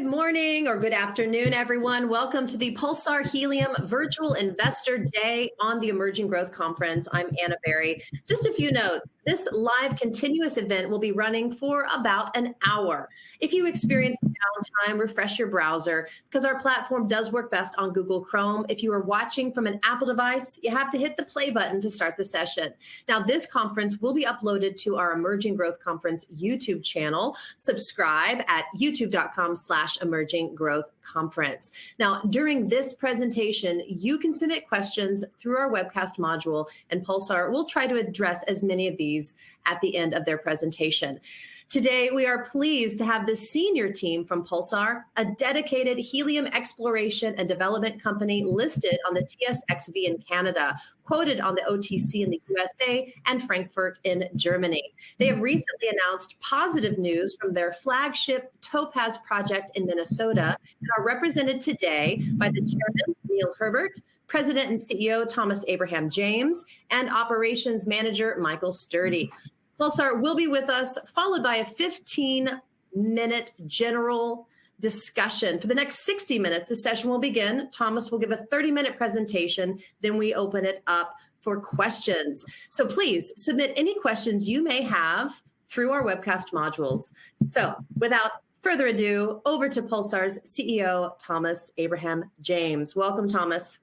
Good morning or good afternoon, everyone. Welcome to the Pulsar Helium Virtual Investor Day on the Emerging Growth Conference. I'm Anna Berry. Just a few notes. This live continuous event will be running for about an hour. If you experience downtime, refresh your browser because our platform does work best on Google Chrome. If you are watching from an Apple device, you have to hit the play button to start the session. Now, this conference will be uploaded to our Emerging Growth Conference YouTube channel. Subscribe at youtube.com/Emerging Growth Conference. Now, during this presentation, you can submit questions through our webcast module, and Pulsar will try to address as many of these at the end of their presentation. Today, we are pleased to have the senior team from Pulsar, a dedicated helium exploration and development company listed on the TSXV in Canada, quoted on the OTC in the USA and Frankfurt in Germany. They have recently announced positive news from their flagship Topaz project in Minnesota and are represented today by the chairman, Neil Herbert, President and CEO Thomas Abraham James, and Operations Manager Michael Sturdy. Pulsar will be with us, followed by a 15-minute general discussion. For the next 60 minutes, the session will begin. Thomas will give a 30-minute presentation, then we open it up for questions. So please submit any questions you may have through our webcast modules. So without further ado, over to Pulsar's CEO, Thomas Abraham James. Welcome, Thomas.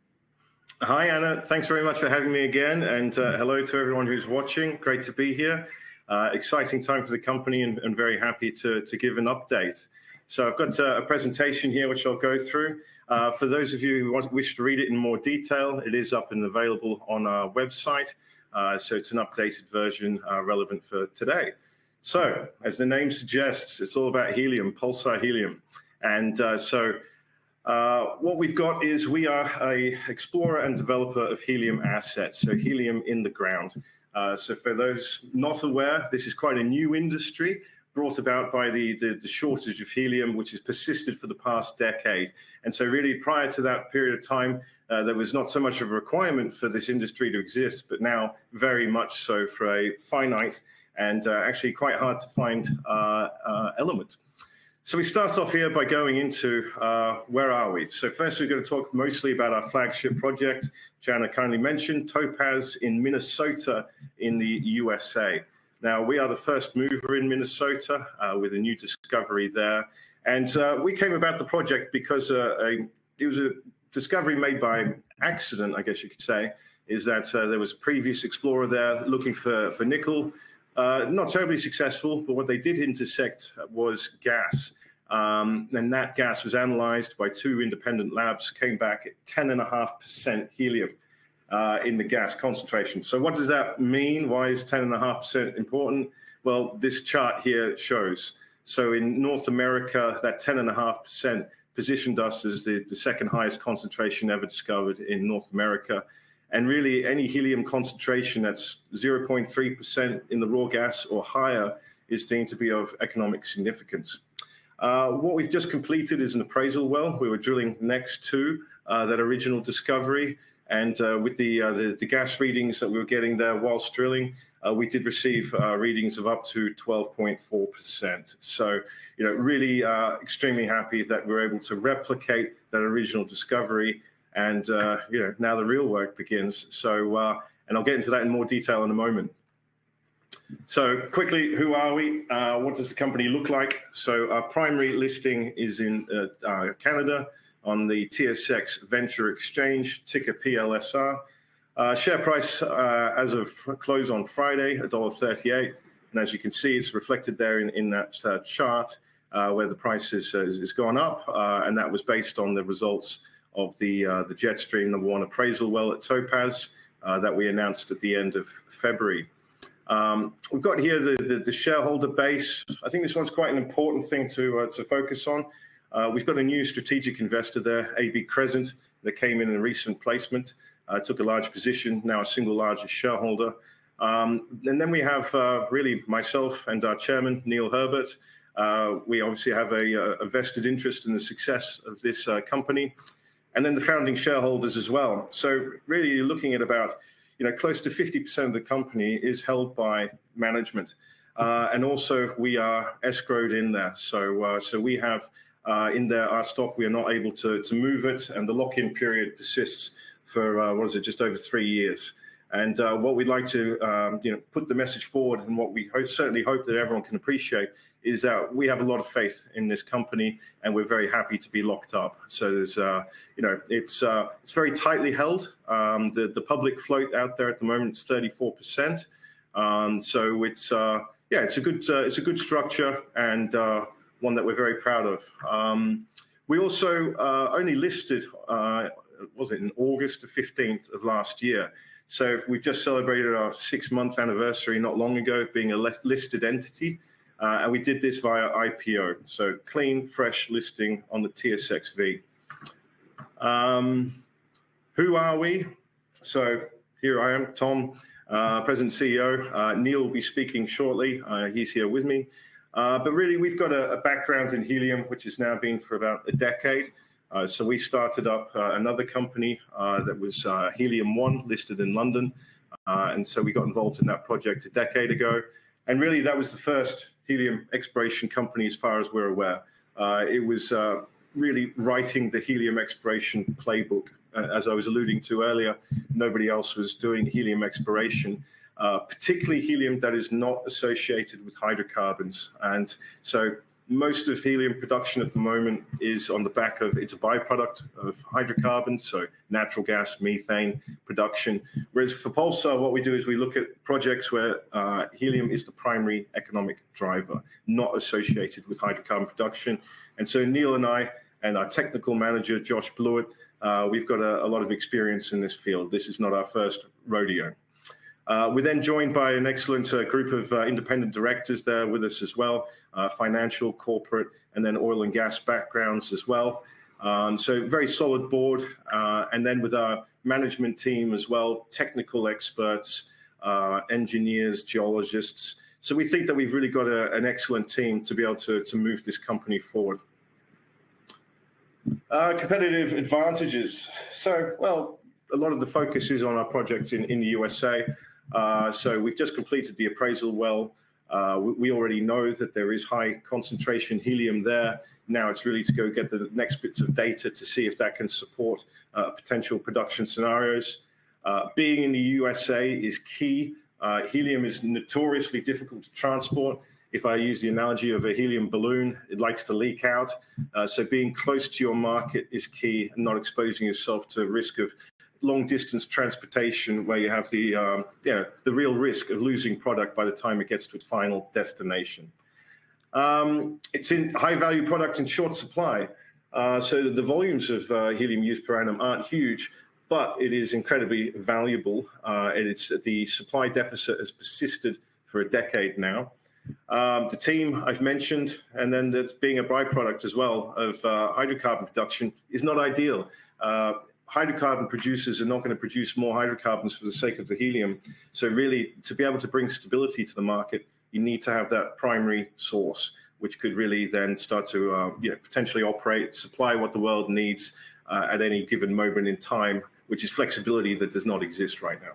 Hi, Anna. Thanks very much for having me again. And hello to everyone who's watching. Great to be here. Exciting time for the company and very happy to give an update. So I've got a presentation here which I'll go through. For those of you who wish to read it in more detail, it is up and available on our website. So it's an updated version relevant for today. So as the name suggests, it's all about helium, Pulsar Helium. And what we've got is we are an explorer and developer of helium assets, so helium in the ground. So for those not aware, this is quite a new industry brought about by the shortage of helium, which has persisted for the past decade. And so really prior to that period of time, there was not so much of a requirement for this industry to exist, but now very much so for a finite and actually quite hard to find element. So we start off here by going into where are we? So first we're going to talk mostly about our flagship project, which Anna kindly mentioned, Topaz in Minnesota in the USA. Now we are the first mover in Minnesota with a new discovery there. And we came about the project because it was a discovery made by accident, I guess you could say, is that there was a previous explorer there looking for nickel. Not terribly successful, but what they did intersect was gas. And that gas was analyzed by two independent labs, came back at 10.5% helium in the gas concentration. So what does that mean? Why is 10.5% important? Well, this chart here shows. So in North America, that 10.5% positioned us as the second highest concentration ever discovered in North America. And really, any helium concentration that's 0.3% in the raw gas or higher is deemed to be of economic significance. What we've just completed is an appraisal well. We were drilling next to that original discovery. And with the gas readings that we were getting there whilst drilling, we did receive readings of up to 12.4%. So, really extremely happy that we're able to replicate that original discovery. And, now the real work begins. So, and I'll get into that in more detail in a moment. So quickly, who are we? What does the company look like? So our primary listing is in Canada on the TSX Venture Exchange, ticker PLSR. Share price as of close on Friday, $1.38. And as you can see, it's reflected there in that chart where the price has gone up. And that was based on the results of the jet stream number 1 appraisal well at Topaz that we announced at the end of February. We've got here the shareholder base. I think this one's quite an important thing to focus on. We've got a new strategic investor there, AB Crescent, that came in a recent placement, took a large position, now a single largest shareholder. And then we have really myself and our chairman, Neil Herbert. We obviously have a vested interest in the success of this company. And then the founding shareholders as well. So really you're looking at about close to 50% of the company is held by management. And also we are escrowed in there. So we have in our stock. We are not able to move it, and the lock-in period persists for, just over 3 years. And what we'd like to put the message forward, and what we certainly hope that everyone can appreciate, is that we have a lot of faith in this company, and we're very happy to be locked up. So there's, it's very tightly held. The public float out there at the moment is 34%. So it's a good structure, and one that we're very proud of. We also only listed, was it in August the 15th of last year? So we've just celebrated our 6-month anniversary not long ago of being a listed entity. And we did this via IPO, so clean, fresh listing on the TSXV. Who are we? So here I am, Tom, President CEO. Neil will be speaking shortly. He's here with me. But really, we've got a background in helium, which has now been for about a decade. So we started up another company that was Helium One, listed in London. And so we got involved in that project a decade ago. And really, that was the first helium exploration company as far as we're aware. It was really writing the helium exploration playbook. As I was alluding to earlier, nobody else was doing helium exploration, particularly helium that is not associated with hydrocarbons. And so most of helium production at the moment is on the back of, it's a byproduct of hydrocarbons, so natural gas, methane production. Whereas for Pulsar, what we do is we look at projects where helium is the primary economic driver, not associated with hydrocarbon production. And so Neil and I, and our technical manager, Josh Blewett, we've got a lot of experience in this field. This is not our first rodeo. We're then joined by an excellent group of independent directors there with us as well, financial, corporate, and then oil and gas backgrounds as well. So very solid board. And then with our management team as well, technical experts, engineers, geologists. So we think that we've really got an excellent team to be able to move this company forward. Competitive advantages. So, well, a lot of the focus is on our projects in the USA. So we've just completed the appraisal well. We already know that there is high concentration helium there. Now it's really to go get the next bits of data to see if that can support potential production scenarios. Being in the USA is key. Helium is notoriously difficult to transport. If I use the analogy of a helium balloon, it likes to leak out. So being close to your market is key, and not exposing yourself to risk of long-distance transportation, where you have the real risk of losing product by the time it gets to its final destination. It's in high-value product in short supply, so the volumes of helium used per annum aren't huge, but it is incredibly valuable. The supply deficit has persisted for a decade now. The team I've mentioned, and then that's being a byproduct as well of hydrocarbon production, is not ideal. Hydrocarbon producers are not going to produce more hydrocarbons for the sake of the helium. So really, to be able to bring stability to the market, you need to have that primary source, which could really then start to potentially operate, supply what the world needs at any given moment in time, which is flexibility that does not exist right now.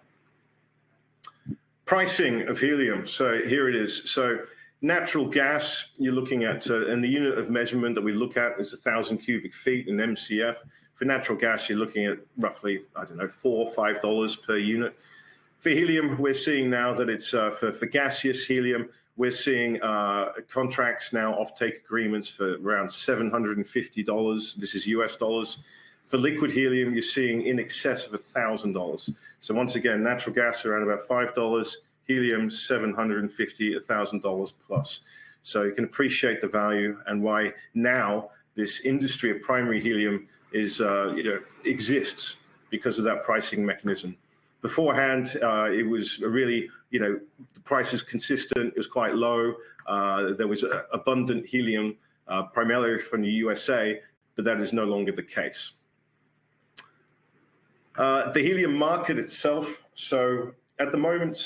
Pricing of helium. So here it is. So natural gas, you're looking at, and the unit of measurement that we look at is 1,000 cubic feet in MCF. For natural gas, you're looking at roughly, I don't know, $4 or $5 per unit. For helium, we're seeing now that it's for gaseous helium, we're seeing contracts now, offtake agreements for around $750. This is US dollars. For liquid helium, you're seeing in excess of $1,000. So once again, natural gas around about $5, helium $750, $1,000 plus. So you can appreciate the value and why now this industry of primary helium is exists because of that pricing mechanism. Beforehand, it was really, the price is consistent. It was quite low. There was abundant helium, primarily from the USA, but that is no longer the case. The helium market itself. So at the moment,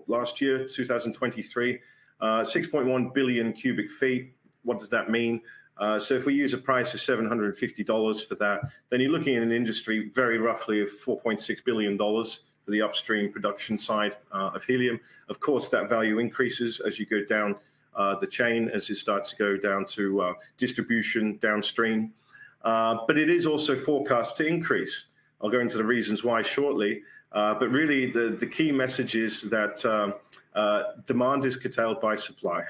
last year, 2023, 6.1 billion cubic feet. What does that mean? So if we use a price of $750 for that, then you're looking at an industry very roughly of $4.6 billion for the upstream production side of helium. Of course, that value increases as you go down the chain as it starts to go down to distribution downstream. But it is also forecast to increase. I'll go into the reasons why shortly. But really, the key message is that demand is curtailed by supply.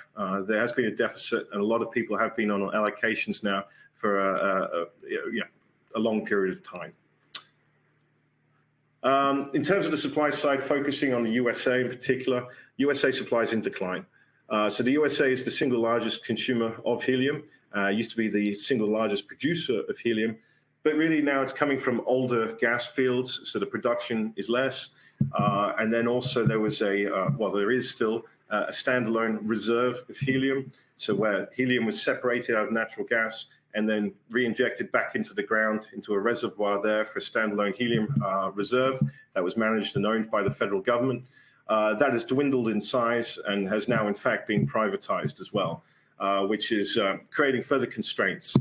There has been a deficit, and a lot of people have been on allocations now for a long period of time. In terms of the supply side, focusing on the USA in particular, USA supply is in decline. So the USA is the single largest consumer of helium, used to be the single largest producer of helium, but really now it's coming from older gas fields, so the production is less. And then also there was there is still a standalone reserve of helium, so where helium was separated out of natural gas and then re-injected back into the ground, into a reservoir there for a standalone helium reserve that was managed and owned by the federal government. That has dwindled in size and has now in fact been privatized as well, which is creating further constraints.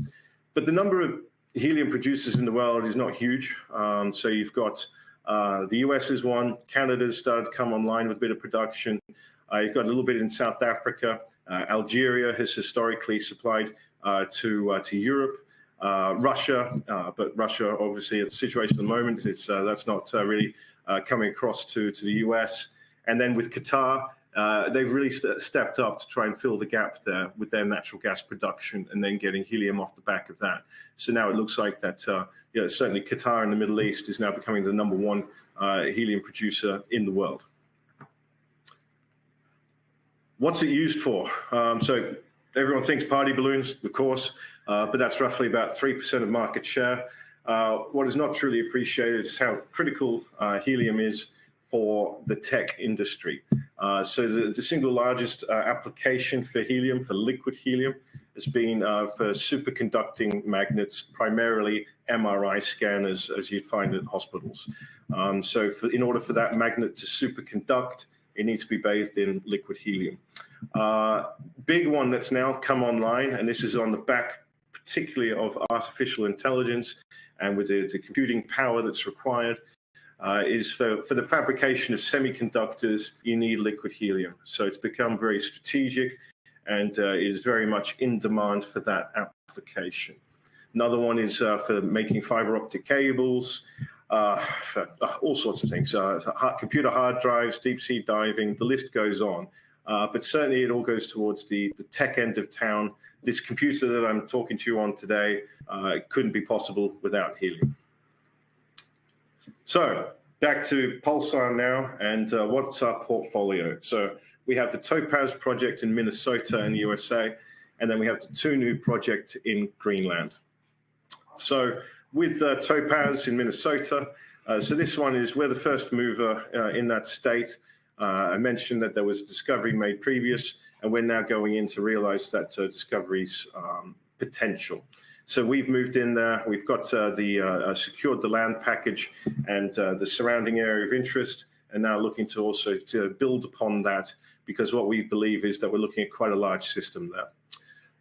But the number of helium producers in the world is not huge. So you've got the US is one, Canada's started to come online with a bit of production. You've got a little bit in South Africa. Algeria has historically supplied to Europe, Russia, but Russia obviously the situation at the moment, that's not really coming across to the US. And then with Qatar, they've really stepped up to try and fill the gap there with their natural gas production and then getting helium off the back of that. So now it looks like that, certainly Qatar in the Middle East is now becoming the #1 helium producer in the world. What's it used for? So everyone thinks party balloons, of course, but that's roughly about 3% of market share. What is not truly appreciated is how critical helium is for the tech industry. So the single largest application for helium, for liquid helium, has been for superconducting magnets, primarily MRI scanners, as you'd find at hospitals. So in order for that magnet to superconduct, it needs to be bathed in liquid helium. Big one that's now come online, and this is on the back particularly of artificial intelligence and with the computing power that's required, is for the fabrication of semiconductors, you need liquid helium. So it's become very strategic and is very much in demand for that application. Another one is for making fiber optic cables, for all sorts of things, computer hard drives, deep sea diving, the list goes on. But certainly it all goes towards the tech end of town. This computer that I'm talking to you on today couldn't be possible without helium. So back to Pulsar now, and what's our portfolio? So we have the Topaz project in Minnesota in the USA, and then we have the 2 new projects in Greenland. So with Topaz in Minnesota, so this one is, we're the first mover in that state. I mentioned that there was a discovery made previous, and we're now going in to realize that discovery's potential. So we've moved in there. We've got secured the land package and the surrounding area of interest, and now looking to also to build upon that, because what we believe is that we're looking at quite a large system there.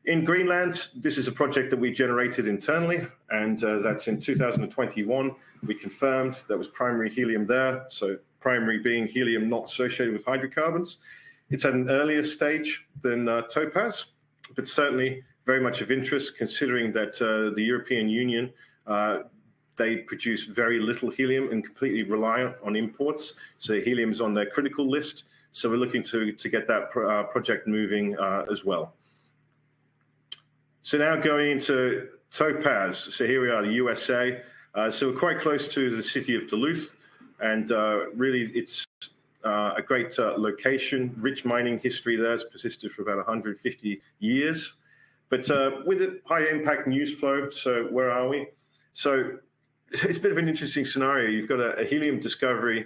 In Greenland, this is a project that we generated internally, and that's in 2021. We confirmed there was primary helium there, so primary being helium not associated with hydrocarbons. It's at an earlier stage than Topaz, but certainly very much of interest, considering that the European Union, they produce very little helium and completely reliant on imports. So helium is on their critical list. So we're looking to get that project moving as well. So now going into Topaz. So here we are, the USA. So we're quite close to the city of Duluth, and really it's a great location, rich mining history there. It's persisted for about 150 years. But with a high impact news flow, so where are we? So it's a bit of an interesting scenario. You've got a helium discovery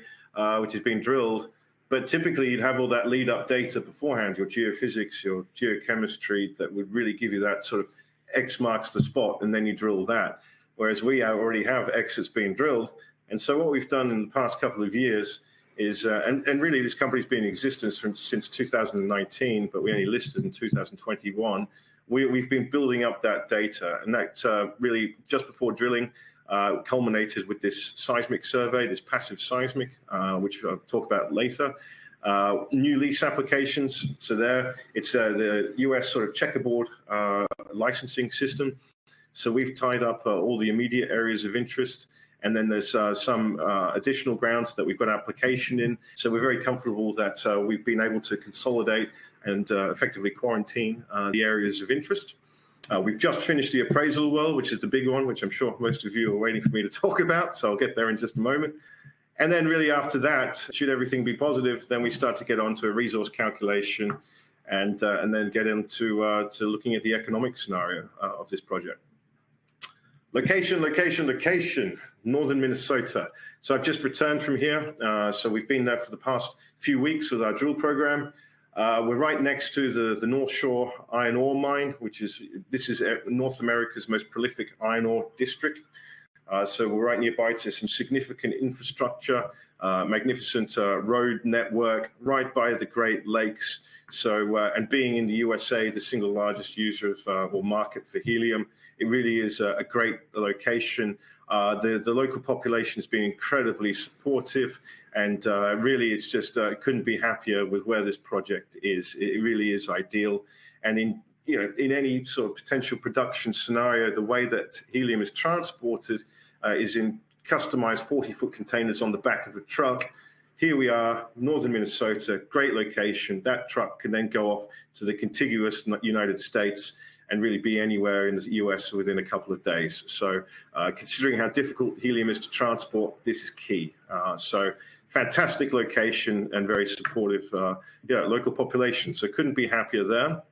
which is being drilled, but typically you'd have all that lead up data beforehand, your geophysics, your geochemistry, that would really give you that sort of X marks the spot, and then you drill that. Whereas we already have X that's being drilled. And so what we've done in the past couple of years is, and really this company's been in existence since 2019, but we only listed in 2021. We've been building up that data, and that really just before drilling culminated with this seismic survey, this passive seismic, which I'll talk about later. New lease applications. So there, it's the US sort of checkerboard licensing system. So we've tied up all the immediate areas of interest. And then there's some additional grounds that we've got application in. So we're very comfortable that we've been able to consolidate and effectively quarantine the areas of interest. We've just finished the appraisal well, which is the big one, which I'm sure most of you are waiting for me to talk about. So I'll get there in just a moment. And then really after that, should everything be positive, then we start to get onto a resource calculation and then get into to looking at the economic scenario of this project. Location, location, location, northern Minnesota. So I've just returned from here. So we've been there for the past few weeks with our drill program. We're right next to the North Shore iron ore mine, this is North America's most prolific iron ore district. So we're right nearby to some significant infrastructure, magnificent road network, right by the Great Lakes. So, and being in the USA, the single largest user of or market for helium, it really is a great location. The local population has been incredibly supportive, and really it's just couldn't be happier with where this project is. It really is ideal. And in any sort of potential production scenario, the way that helium is transported is in customized 40-foot containers on the back of a truck. Here we are, northern Minnesota, great location. That truck can then go off to the contiguous United States and really be anywhere in the US within a couple of days. So considering how difficult helium is to transport, this is key. So fantastic location and very supportive local population. So couldn't be happier there.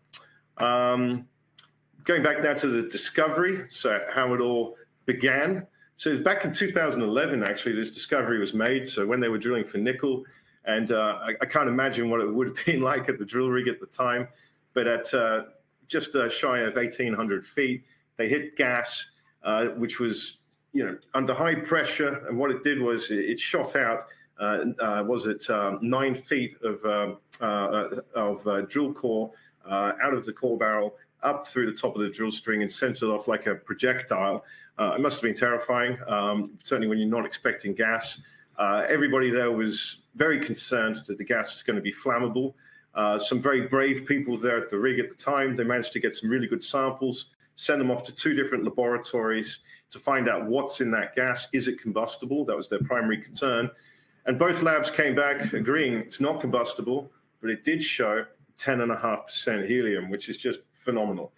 Going back now to the discovery, so how it all began. So it was back in 2011, actually, this discovery was made. So when they were drilling for nickel, and I can't imagine what it would have been like at the drill rig at the time, but at just shy of 1,800 feet, they hit gas, which was, under high pressure. And what it did was it shot out, 9 feet of drill core out of the core barrel up through the top of the drill string and sent it off like a projectile. It must have been terrifying, certainly when you're not expecting gas. Everybody there was very concerned that the gas was going to be flammable. Some very brave people there at the rig at the time, they managed to get some really good samples, send them off to 2 different laboratories to find out what's in that gas. Is it combustible? That was their primary concern. And both labs came back agreeing it's not combustible, but it did show 10.5% helium, which is just phenomenal.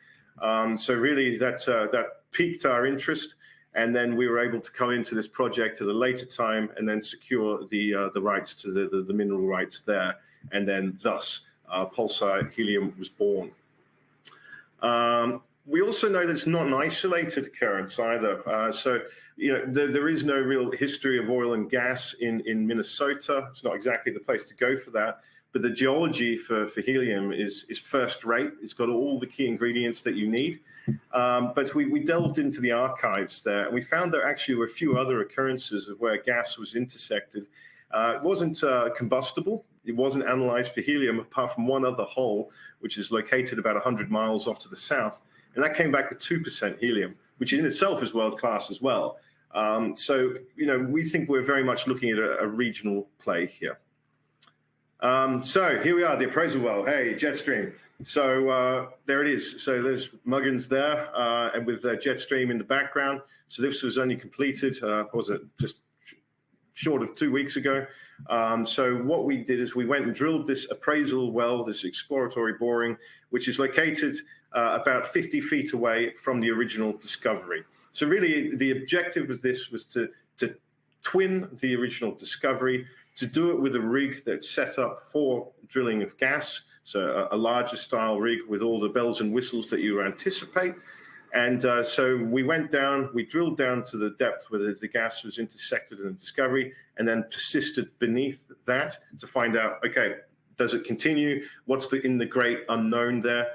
So really that piqued our interest, and then we were able to come into this project at a later time and then secure the rights to the mineral rights there, and then thus Pulsar Helium was born. We also know that it's not an isolated occurrence either. So there is no real history of oil and gas in Minnesota. It's not exactly the place to go for that. But the geology for helium is first rate. It's got all the key ingredients that you need. But we delved into the archives there, and we found there actually were a few other occurrences of where gas was intersected. It wasn't combustible. It wasn't analyzed for helium, apart from one other hole, which is located about 100 miles off to the south. And that came back with 2% helium, which in itself is world-class as well. So, we think we're very much looking at a regional play here. So here we are, the appraisal well. Hey, jet stream. So there it is. So there's Muggins there, and with jet stream in the background. So this was only completed, was it just short of 2 weeks ago. So what we did is we went and drilled this appraisal well, this exploratory boring, which is located about 50 feet away from the original discovery. So really the objective of this was to twin the original discovery, to do it with a rig that's set up for drilling of gas, so a larger style rig with all the bells and whistles that you anticipate. And so we went down, we drilled down to the depth where the gas was intersected in the discovery, and then persisted beneath that to find out, okay, does it continue? What's in the great unknown there?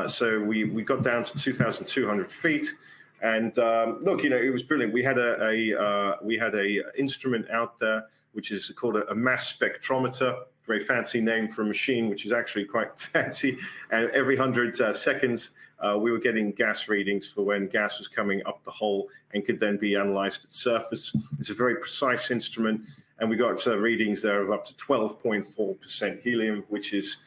So we got down to 2,200 feet. And look, it was brilliant. We had a instrument out there, which is called a mass spectrometer, very fancy name for a machine, which is actually quite fancy. And every 100 seconds, we were getting gas readings for when gas was coming up the hole and could then be analyzed at surface. It's a very precise instrument. and we got readings there of up to 12.4% helium, which is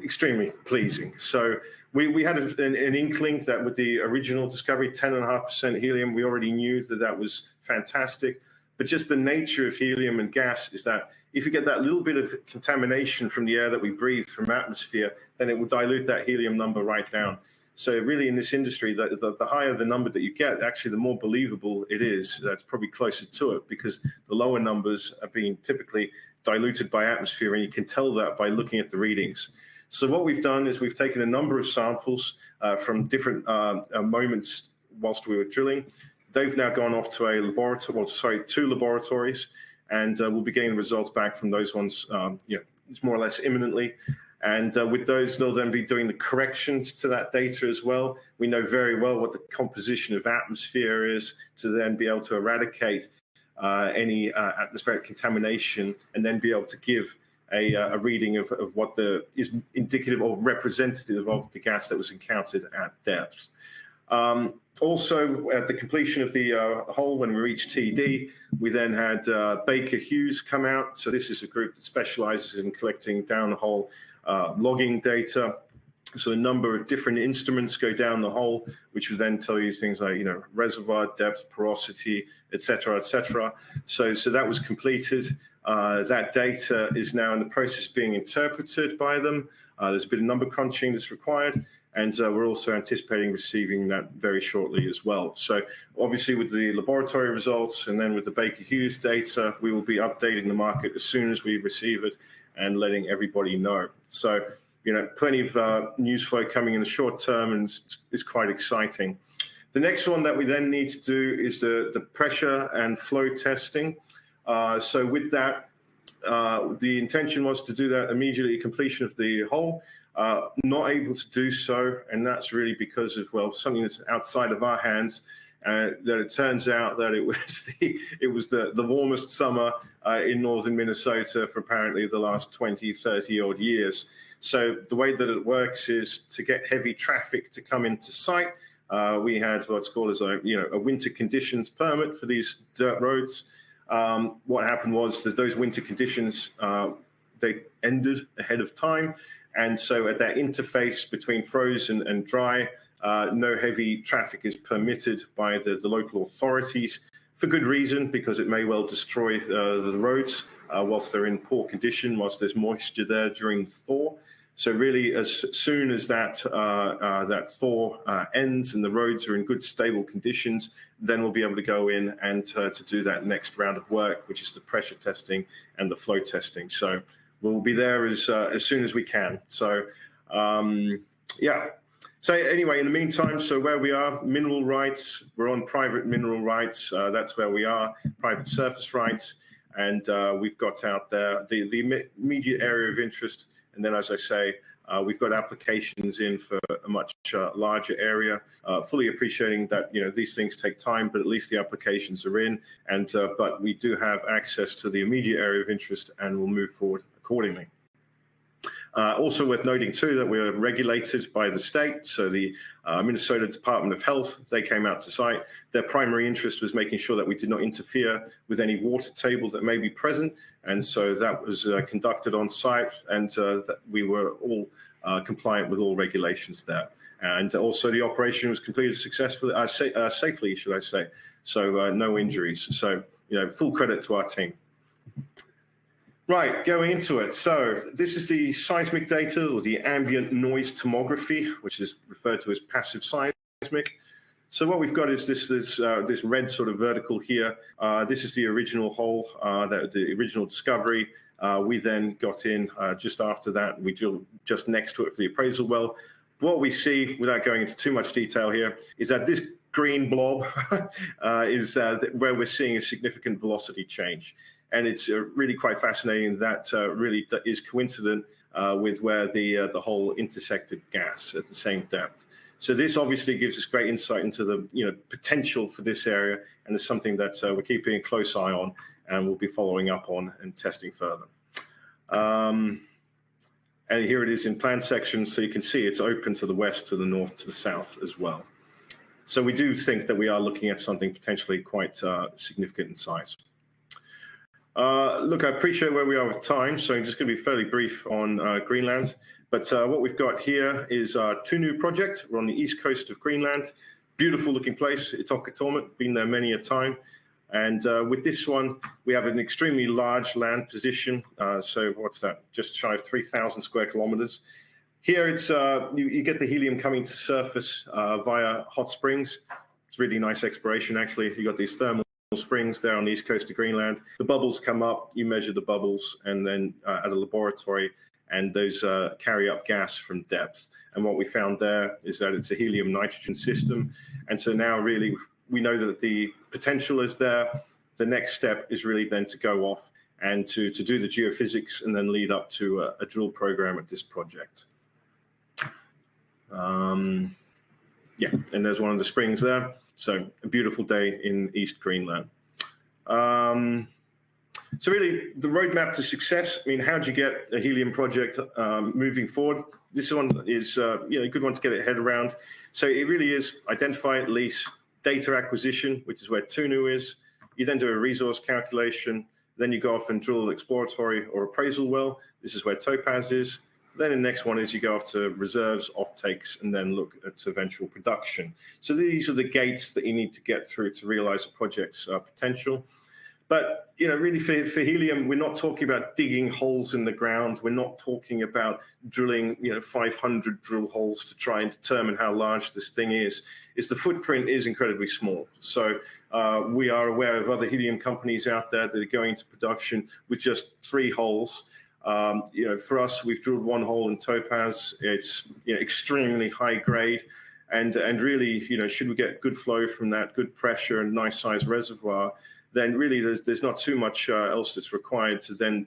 extremely pleasing. So we had an inkling that with the original discovery, 10.5% helium, we already knew that that was fantastic. But just the nature of helium and gas is that if you get that little bit of contamination from the air that we breathe from atmosphere, then it will dilute that helium number right down. So really in this industry, the higher the number that you get, actually the more believable it is. That's probably closer to it, because the lower numbers are being typically diluted by atmosphere, and you can tell that by looking at the readings. So what we've done is we've taken a number of samples from different moments whilst we were drilling. They've now gone off to a laboratory, well, sorry, 2 laboratories, and we'll be getting the results back from those ones, it's more or less imminently. And with those, they'll then be doing the corrections to that data as well. We know very well what the composition of atmosphere is to then be able to eradicate any atmospheric contamination, and then be able to give a reading of what is indicative or representative of the gas that was encountered at depth. Also, at the completion of the hole, when we reached TD, we then had Baker Hughes come out. So this is a group that specializes in collecting down the hole logging data. So a number of different instruments go down the hole, which would then tell you things like, reservoir depth, porosity, et cetera, et cetera. So that was completed. That data is now in the process of being interpreted by them. There's a bit of number crunching that's required, and we're also anticipating receiving that very shortly as well. So obviously with the laboratory results and then with the Baker Hughes data, we will be updating the market as soon as we receive it and letting everybody know. So, plenty of news flow coming in the short term, and it's quite exciting. The next one that we then need to do is the pressure and flow testing. So with that, the intention was to do that immediately at completion of the hole. Not able to do so, and that's really because of, well, something that's outside of our hands. That it turns out that it was the warmest summer in northern Minnesota for apparently the last 20, 30 odd years. So the way that it works is to get heavy traffic to come into site. We had what's called as a winter conditions permit for these dirt roads. What happened was that those winter conditions, they ended ahead of time. And so at that interface between frozen and dry, no heavy traffic is permitted by the local authorities, for good reason, because it may well destroy the roads whilst they're in poor condition, whilst there's moisture there during the thaw. So really, as soon as that thaw ends and the roads are in good, stable conditions, then we'll be able to go in and to do that next round of work, which is the pressure testing and the flow testing. So we'll be there as soon as we can. So, yeah. So anyway, in the meantime, so where we are, mineral rights, we're on private mineral rights. That's where we are, private surface rights. And we've got out there the immediate area of interest. And then, as I say, we've got applications in for a much larger area, fully appreciating that, these things take time, but at least the applications are in. And but we do have access to the immediate area of interest, and we'll move forward accordingly. Also worth noting, too, that we're regulated by the state. So the Minnesota Department of Health, they came out to site. Their primary interest was making sure that we did not interfere with any water table that may be present. And so that was conducted on site, and that we were all compliant with all regulations there. And also the operation was completed successfully, safely, should I say. So no injuries. So, full credit to our team. Right, going into it. So this is the seismic data, or the ambient noise tomography, which is referred to as passive seismic. So what we've got is this red sort of vertical here. This is the original hole, the original discovery. We then got in just after that. We drilled just next to it for the appraisal well. What we see, without going into too much detail here, is that this green blob is where we're seeing a significant velocity change. And it's really quite fascinating that really is coincident with where the hole intersected gas at the same depth. So this obviously gives us great insight into the potential for this area, and it's something that we're keeping a close eye on, and we'll be following up on and testing further. And here it is in plan section, so you can see it's open to the west, to the north, to the south as well. So we do think that we are looking at something potentially quite significant in size. Look, I appreciate where we are with time, so I'm just going to be fairly brief on Greenland. But what we've got here is two new projects. We're on the east coast of Greenland. Beautiful looking place, Itokatomet, been there many a time. And with this one, we have an extremely large land position. So what's that? Just shy of 3,000 square kilometers. Here, it's you get the helium coming to surface via hot springs. It's really nice exploration, actually. You got these thermal springs there on the east coast of Greenland. The bubbles come up, you measure the bubbles, and then at a laboratory, and those carry up gas from depth. And what we found there is that it's a helium-nitrogen system. And so now really we know that the potential is there. The next step is really then to go off and to do the geophysics and then lead up to a drill program at this project. Yeah, and there's one of the springs there. So a beautiful day in East Greenland. So really, the roadmap to success. I mean, how do you get a helium project moving forward? This one is a good one to get your head around. So it really is identify, lease, data acquisition, which is where Tunu is. You then do a resource calculation. Then you go off and drill an exploratory or appraisal well. This is where Topaz is. Then the next one is you go off to reserves, offtakes, and then look at eventual production. So these are the gates that you need to get through to realize a project's potential. But really for helium, we're not talking about digging holes in the ground. We're not talking about drilling 500 drill holes to try and determine how large this thing is. The footprint is incredibly small. So we are aware of other helium companies out there that are going into production with just 3 holes. For us, we've drilled 1 hole in Topaz. It's extremely high grade, and really, should we get good flow from that, good pressure and nice size reservoir, then really there's not too much else that's required to then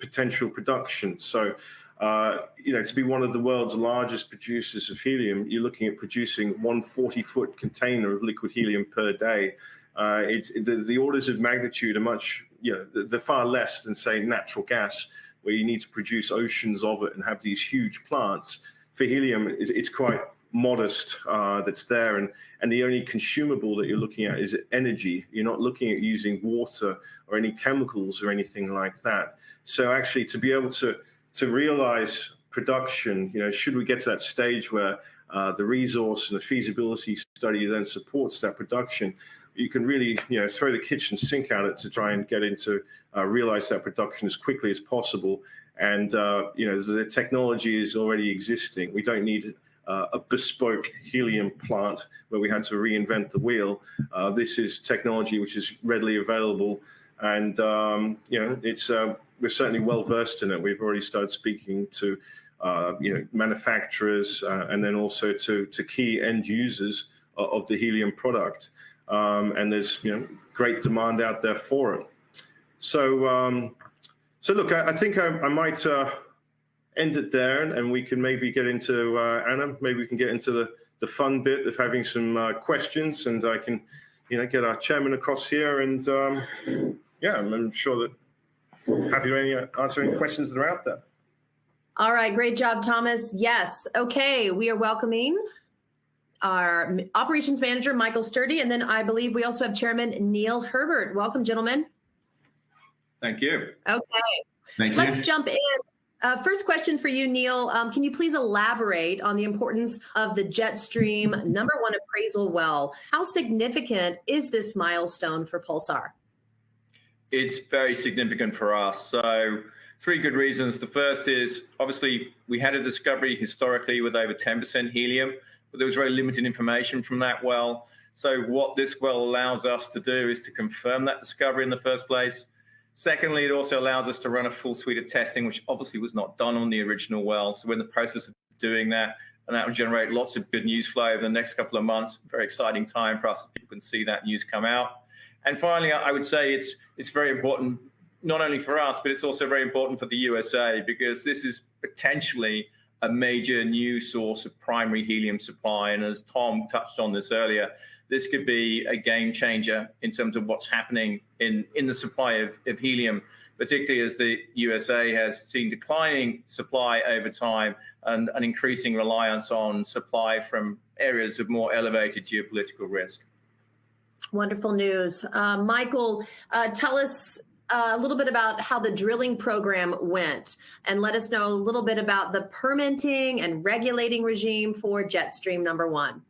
potential production. So to be one of the world's largest producers of helium, you're looking at producing 1 40-foot container of liquid helium per day. The orders of magnitude are much, they're far less than, say, natural gas, where you need to produce oceans of it and have these huge plants. For helium, it's quite modest that's there, and the only consumable that you're looking at is energy. You're not looking at using water or any chemicals or anything like that. So actually, to be able to realize production, should we get to that stage where the resource and the feasibility study then supports that production, you can really throw the kitchen sink at it to try and get into realize that production as quickly as possible. And the technology is already existing. We don't need a bespoke helium plant where we had to reinvent the wheel. This is technology which is readily available, and we're certainly well versed in it. We've already started speaking to manufacturers and then also to key end users of the helium product, and there's great demand out there for it. So look, I think I might end it there, and we can maybe get into Anna. Maybe we can get into the fun bit of having some questions, and I can get our chairman across here, and I'm sure that happy to answer any questions that are out there. All right, great job, Thomas. Yes, okay, we are welcoming our operations manager, Michael Sturdy, and then I believe we also have Chairman Neil Herbert. Welcome, gentlemen. Thank you. Okay, thank you. Let's jump in. First question for you, Neil. Can you please elaborate on the importance of the Jetstream #1 appraisal well? How significant is this milestone for Pulsar? It's very significant for us. So 3 good reasons. The first is, obviously, we had a discovery historically with over 10% helium, but there was very limited information from that well. So what this well allows us to do is to confirm that discovery in the first place. Secondly, it also allows us to run a full suite of testing, which obviously was not done on the original well. So we're in the process of doing that, and that will generate lots of good news flow over the next couple of months. Very exciting time for us. People can see that news come out. And finally, I would say it's very important, not only for us, but it's also very important for the USA, because this is potentially a major new source of primary helium supply. And as Tom touched on this earlier, this could be a game changer in terms of what's happening in the supply of helium, particularly as the USA has seen declining supply over time and an increasing reliance on supply from areas of more elevated geopolitical risk. Wonderful news. Michael, tell us a little bit about how the drilling program went and let us know a little bit about the permitting and regulating regime for Jetstream #1.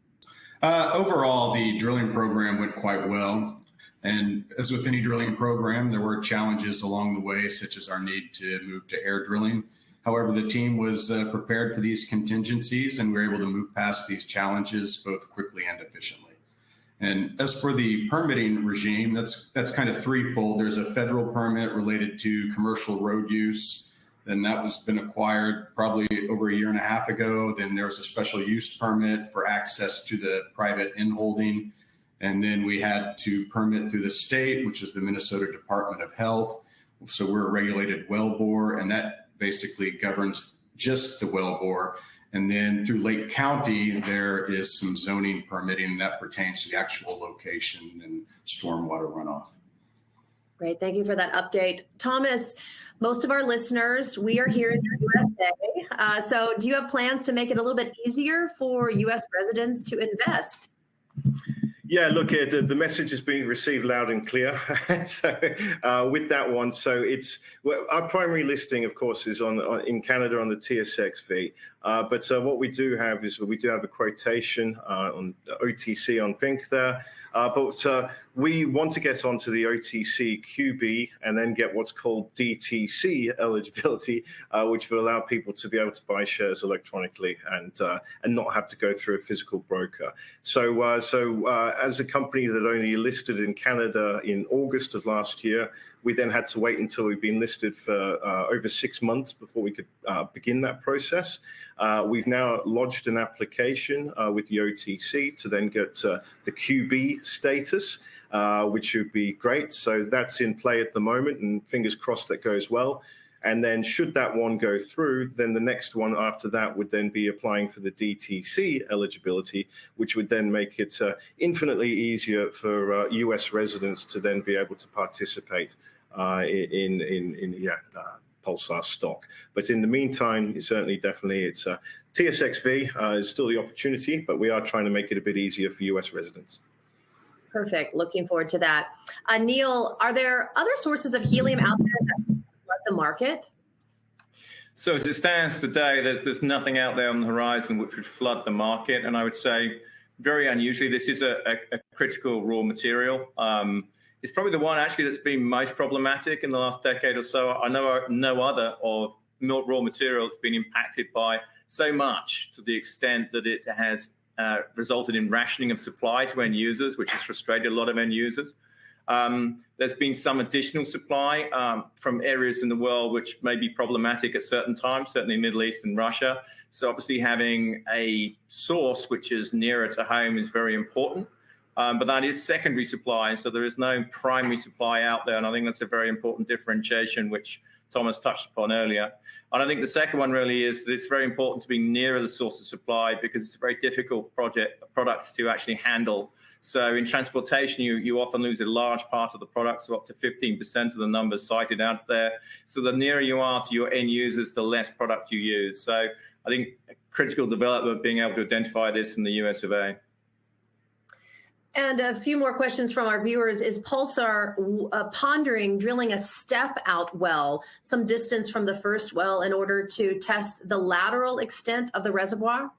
Overall, the drilling program went quite well. And as with any drilling program, there were challenges along the way, such as our need to move to air drilling. However, the team was prepared for these contingencies, and we were able to move past these challenges both quickly and efficiently. And as for the permitting regime, that's kind of threefold. There's a federal permit related to commercial road use. Then that was been acquired probably over a year and a half ago. Then there was a special use permit for access to the private in-holding. And then we had to permit through the state, which is the Minnesota Department of Health. So we're a regulated wellbore, and that basically governs just the wellbore. And then through Lake County, there is some zoning permitting that pertains to the actual location and stormwater runoff. Great. Thank you for that update. Thomas, most of our listeners, we are here in the USA. So do you have plans to make it a little bit easier for U.S. residents to invest? Yeah, look, the message is being received loud and clear. So with that one, so our primary listing, of course, is in Canada on the TSXV. But what we do have is we do have a quotation on OTC on pink there. But we want to get onto the OTCQB and then get what's called DTC eligibility, which will allow people to be able to buy shares electronically and not have to go through a physical broker. So as a company that only listed in Canada in August of last year, we then had to wait until we've been listed for over 6 months before we could begin that process. We've now lodged an application with the OTC to then get the QB status, which would be great. So that's in play at the moment, and fingers crossed that goes well. And then should that one go through, then the next one after that would then be applying for the DTC eligibility, which would then make it infinitely easier for US residents to then be able to participate in Pulsar stock. But in the meantime, it's TSXV is still the opportunity, but we are trying to make it a bit easier for US residents. Perfect. Looking forward to that. Neil, are there other sources of helium out there that flood the market? So as it stands today, there's nothing out there on the horizon which would flood the market. And I would say, very unusually, this is a critical raw material. It's probably the one actually that's been most problematic in the last decade or so. I know no other of raw materials been impacted by so much to the extent that it has resulted in rationing of supply to end users, which has frustrated a lot of end users. There's been some additional supply from areas in the world which may be problematic at certain times, certainly Middle East and Russia. So obviously having a source which is nearer to home is very important. But that is secondary supply, so there is no primary supply out there. And I think that's a very important differentiation, which Thomas touched upon earlier. And I think the second one really is that it's very important to be nearer the source of supply because it's a very difficult product to actually handle. So in transportation, you often lose a large part of the product, so up to 15% of the numbers cited out there. So the nearer you are to your end users, the less product you use. So I think a critical development being able to identify this in the US of A. And a few more questions from our viewers. Is Pulsar pondering drilling a step-out well, some distance from the first well, in order to test the lateral extent of the reservoir?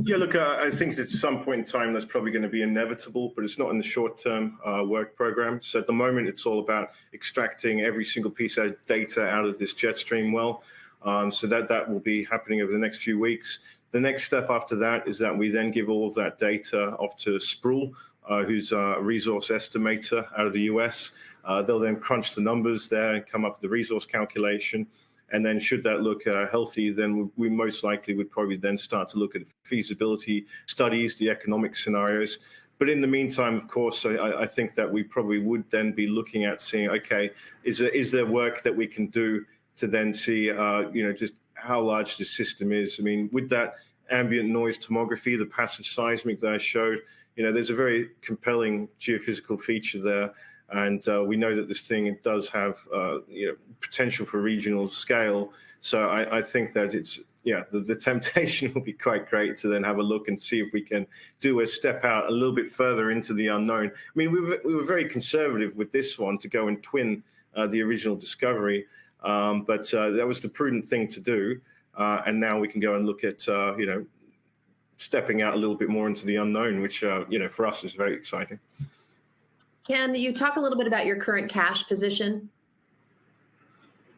Yeah, look, I think at some point in time that's probably going to be inevitable, but it's not in the short-term work program. So at the moment, it's all about extracting every single piece of data out of this Jetstream well. So that will be happening over the next few weeks. The next step after that is that we then give all of that data off to Sproul, who's a resource estimator out of the US. They'll then crunch the numbers there and come up with the resource calculation. And then should that look healthy, then we most likely would probably then start to look at feasibility studies, the economic scenarios. But in the meantime, of course, I think that we probably would then be looking at seeing, okay, is there work that we can do to then see, just how large the system is. I mean, with that ambient noise tomography, the passive seismic that I showed, there's a very compelling geophysical feature there. And we know that this thing, it does have potential for regional scale. So I think that it's, the temptation will be quite great to then have a look and see if we can do a step out a little bit further into the unknown. I mean, we were very conservative with this one to go and twin the original discovery, but that was the prudent thing to do. And now we can go and look at, stepping out a little bit more into the unknown, which, for us is very exciting. Can you talk a little bit about your current cash position?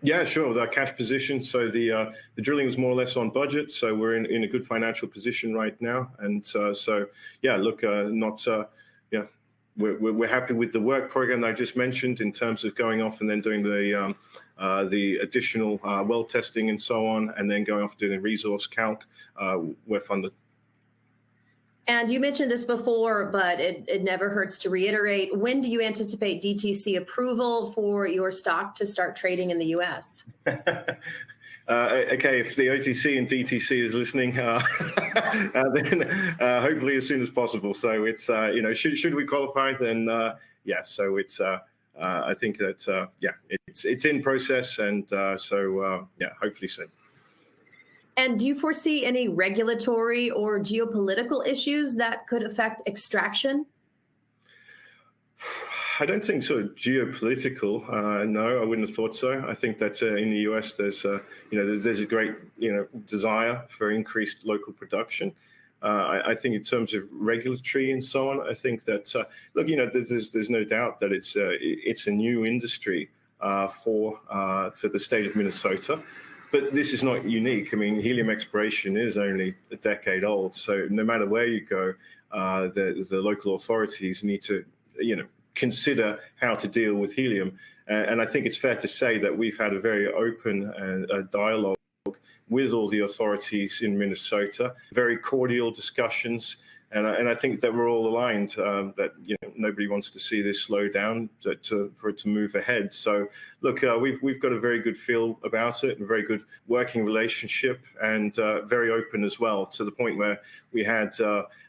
Yeah, sure. The cash position. So the drilling was more or less on budget. So we're in a good financial position right now. And we're happy with the work program that I just mentioned in terms of going off and then doing the additional well testing and so on, and then going off doing the resource calc. We're funded. And you mentioned this before, but it never hurts to reiterate. When do you anticipate DTC approval for your stock to start trading in the U.S.? Okay, if the OTC and DTC is listening, then hopefully as soon as possible. So it's, should we qualify, then yeah. So it's, I think that, it's in process, and hopefully soon. And do you foresee any regulatory or geopolitical issues that could affect extraction? I don't think so. Geopolitical, no, I wouldn't have thought so. I think that in the US, there's a great desire for increased local production. I think in terms of regulatory and so on, I think that there's no doubt that it's a new industry for the state of Minnesota. But this is not unique. I mean, helium exploration is only a decade old. So no matter where you go, the local authorities need to, consider how to deal with helium. And I think it's fair to say that we've had a very open dialogue with all the authorities in Minnesota, very cordial discussions. And I think that we're all aligned that nobody wants to see this slow down, for it to move ahead. So look, we've got a very good feel about it, a very good working relationship, and very open as well, to the point where we had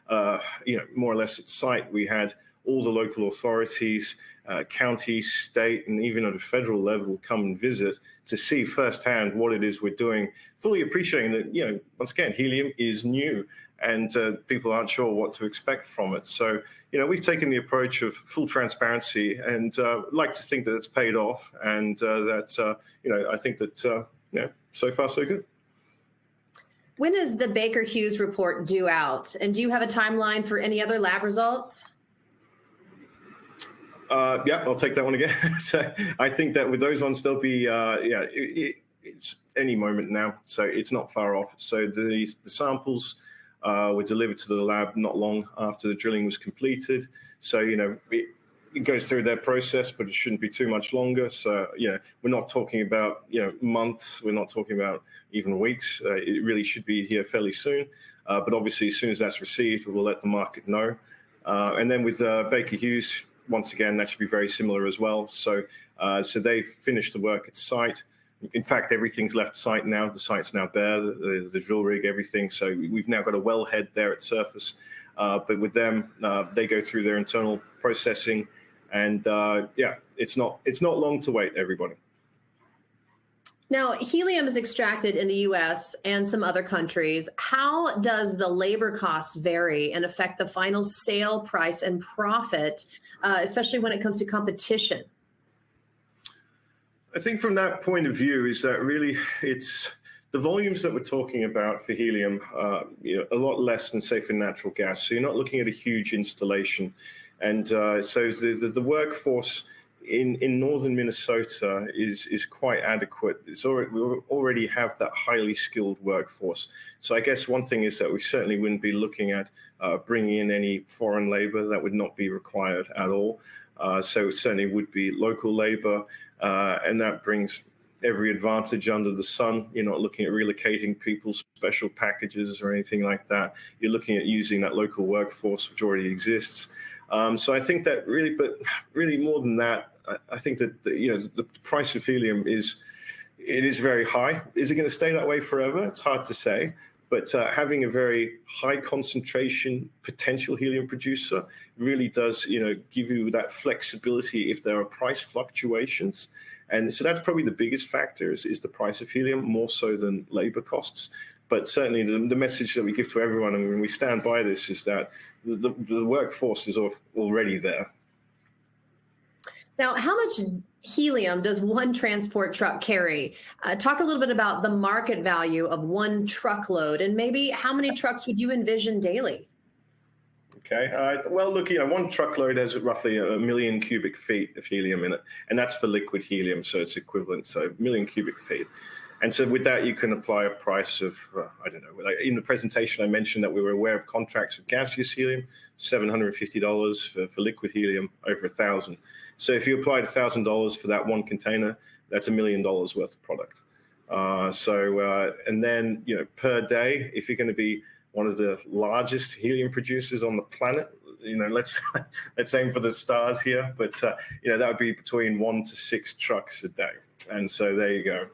more or less at site, we had all the local authorities, counties, state, and even at a federal level come and visit to see firsthand what it is we're doing, fully appreciating that, once again, helium is new, and people aren't sure what to expect from it. So, we've taken the approach of full transparency, and like to think that it's paid off, and that, I think that, so far so good. When is the Baker Hughes report due out? And do you have a timeline for any other lab results? Yeah, I'll take that one again. So I think that with those ones, they'll be, it's any moment now. So it's not far off. So the samples were delivered to the lab not long after the drilling was completed. So, it goes through their process, but it shouldn't be too much longer. So, we're not talking about, months. We're not talking about even weeks. It really should be here fairly soon. But obviously, as soon as that's received, we'll let the market know. And then with Baker Hughes, once again, that should be very similar as well. So they've finished the work at site. In fact, everything's left site now. The site's now bare, the drill rig, everything. So we've now got a wellhead there at surface. But with them, they go through their internal processing. And it's not long to wait, everybody. Now, helium is extracted in the U.S. and some other countries. How does the labor costs vary and affect the final sale price and profit, especially when it comes to competition? I think from that point of view is that really it's the volumes that we're talking about for helium, a lot less than, say, for natural gas. So you're not looking at a huge installation. And so the workforce in northern Minnesota is quite adequate. We already have that highly skilled workforce. So I guess one thing is that we certainly wouldn't be looking at bringing in any foreign labor. That would not be required at all. So it certainly would be local labor, and that brings every advantage under the sun. You're not looking at relocating people's special packages or anything like that. You're looking at using that local workforce which already exists. So I think that really more than that, I think that the price of helium is very high. Is it going to stay that way forever? It's hard to say. But having a very high concentration potential helium producer really does, give you that flexibility if there are price fluctuations. And so that's probably the biggest factor is the price of helium, more so than labor costs. But certainly the message that we give to everyone, and when we stand by this, is that the workforce is already there. Now, how much helium does one transport truck carry? Talk a little bit about the market value of one truckload, and maybe how many trucks would you envision daily? Okay. Well, look, one truckload has roughly 1 million cubic feet of helium in it, and that's for liquid helium, so it's equivalent, so 1 million cubic feet. And so with that, you can apply a price of, I don't know, like in the presentation, I mentioned that we were aware of contracts with gaseous helium, $750 for liquid helium, over $1,000. So if you applied $1,000 for that one container, that's $1 million worth of product. And then, per day, if you're going to be one of the largest helium producers on the planet, let's aim for the stars here, but that would be between 1 to 6 trucks a day. And so there you go.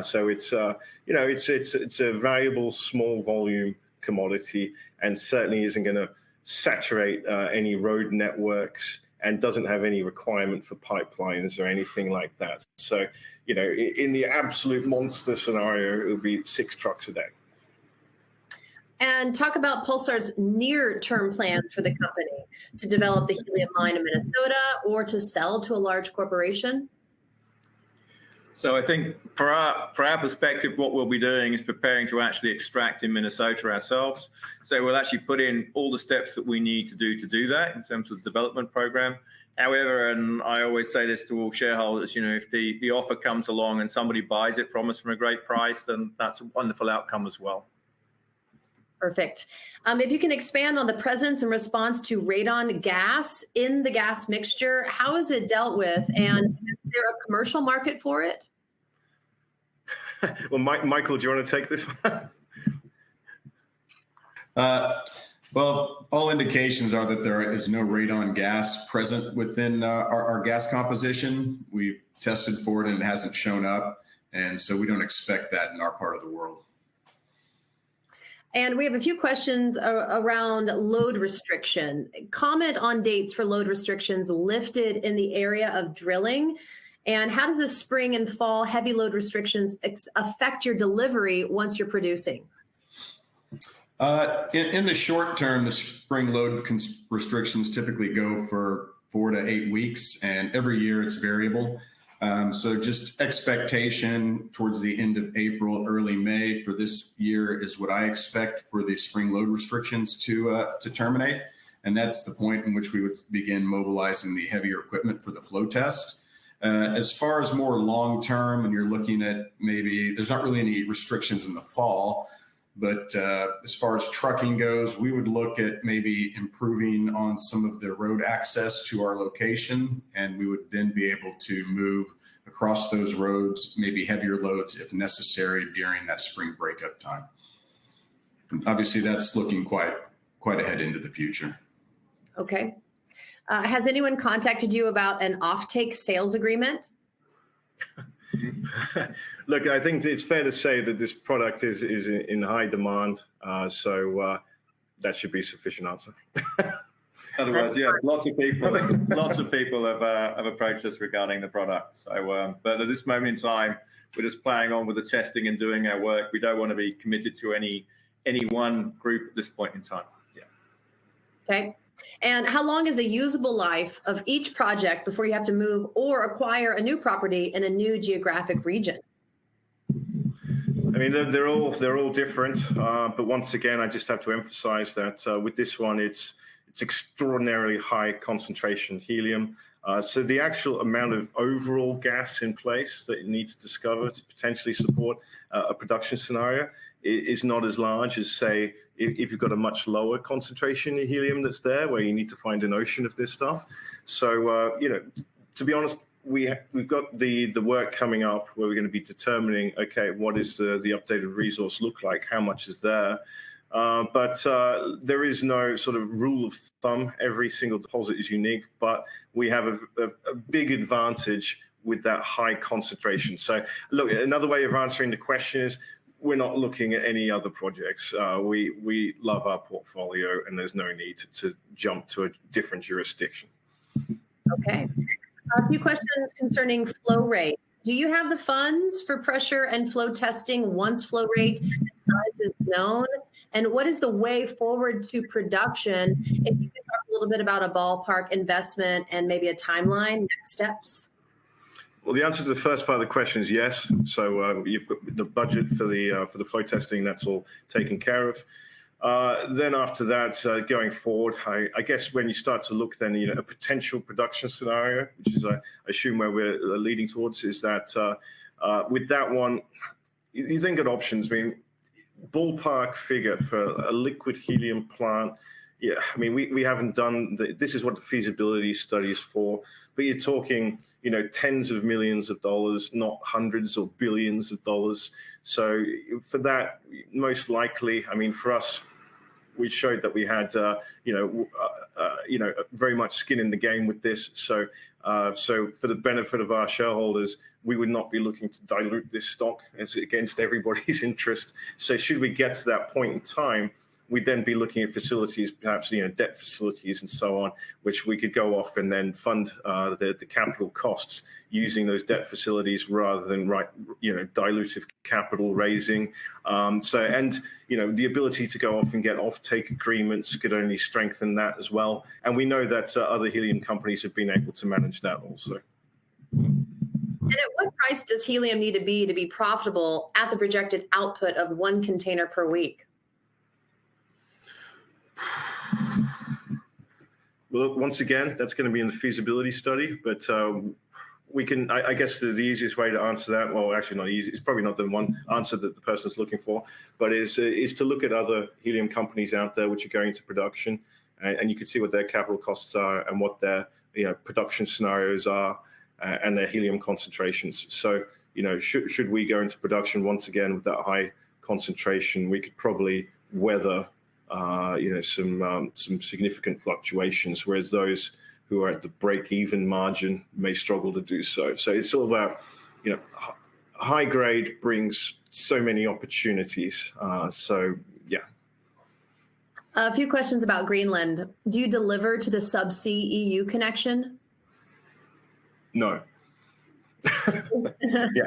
So it's a valuable small volume commodity, and certainly isn't going to saturate any road networks, and doesn't have any requirement for pipelines or anything like that. So in the absolute monster scenario, it would be 6 trucks a day. And talk about Pulsar's near-term plans for the company to develop the helium mine in Minnesota or to sell to a large corporation. So I think for our perspective, what we'll be doing is preparing to actually extract in Minnesota ourselves. So we'll actually put in all the steps that we need to do that in terms of the development program. However, and I always say this to all shareholders, if the offer comes along and somebody buys it from us from a great price, then that's a wonderful outcome as well. Perfect. If you can expand on the presence and response to radon gas in the gas mixture, how is it dealt with, and is there a commercial market for it? Well, Michael, do you want to take this one? Well, all indications are that there is no radon gas present within our gas composition. We've tested for it and it hasn't shown up, and so we don't expect that in our part of the world. And we have a few questions around load restriction. Comment on dates for load restrictions lifted in the area of drilling. And how does the spring and fall heavy load restrictions affect your delivery once you're producing? In the short term, the spring load restrictions typically go for 4 to 8 weeks, and every year it's variable. So just expectation towards the end of April, early May for this year is what I expect for the spring load restrictions to terminate. And that's the point in which we would begin mobilizing the heavier equipment for the flow test. As far as more long-term, and you're looking at maybe, there's not really any restrictions in the fall, but as far as trucking goes, we would look at maybe improving on some of the road access to our location, and we would then be able to move across those roads, maybe heavier loads if necessary during that spring breakup time. And obviously, that's looking quite ahead into the future. Okay. Has anyone contacted you about an offtake sales agreement? Look, I think it's fair to say that this product is in high demand, so that should be sufficient answer. Otherwise, yeah, lots of people have approached us regarding the product. So, but at this moment in time, we're just playing on with the testing and doing our work. We don't want to be committed to any one group at this point in time. Yeah. Okay. And how long is a usable life of each project before you have to move or acquire a new property in a new geographic region? I mean, they're all different, but once again, I just have to emphasize that with this one, it's extraordinarily high concentration helium. So the actual amount of overall gas in place that you need to discover to potentially support a production scenario is not as large as, say, if you've got a much lower concentration of helium that's there, where you need to find an ocean of this stuff. So, to be honest, we've got the work coming up where we're going to be determining, okay, what is the updated resource look like? How much is there? But there is no sort of rule of thumb. Every single deposit is unique, but we have a big advantage with that high concentration. So look, another way of answering the question is, we're not looking at any other projects. We love our portfolio, and there's no need to jump to a different jurisdiction. Okay. A few questions concerning flow rate. Do you have the funds for pressure and flow testing once flow rate and size is known? And what is the way forward to production? If you could talk a little bit about a ballpark investment and maybe a timeline, next steps. Well, the answer to the first part of the question is yes. So you've got the budget for the flow testing, that's all taken care of. Then after that, going forward, I guess when you start to look then, a potential production scenario, which is I assume where we're leading towards, is that with that one, you then get options. I mean, ballpark figure for a liquid helium plant. Yeah, I mean, we haven't done this is what the feasibility study is for, but you're talking, tens of millions of dollars, not hundreds or billions of dollars. So for that, most likely, I mean, for us, we showed that we had, very much skin in the game with this. So for the benefit of our shareholders, we would not be looking to dilute this stock as against everybody's interest. So should we get to that point in time, we'd then be looking at facilities, perhaps debt facilities and so on, which we could go off and then fund the capital costs using those debt facilities rather than dilutive capital raising. The ability to go off and get offtake agreements could only strengthen that as well. And we know that other helium companies have been able to manage that also. And at what price does helium need to be profitable at the projected output of 1 container per week? Well, once again, that's going to be in the feasibility study, but we can, I guess the easiest way to answer that, well, actually not easy, it's probably not the one answer that the person's looking for, but is to look at other helium companies out there which are going into production, and you can see what their capital costs are and what their production scenarios are and their helium concentrations. So, should we go into production once again with that high concentration, we could probably weather some significant fluctuations, whereas those who are at the break-even margin may struggle to do so. So it's all about, high grade brings so many opportunities. Yeah. A few questions about Greenland. Do you deliver to the subsea EU connection? No. Yeah.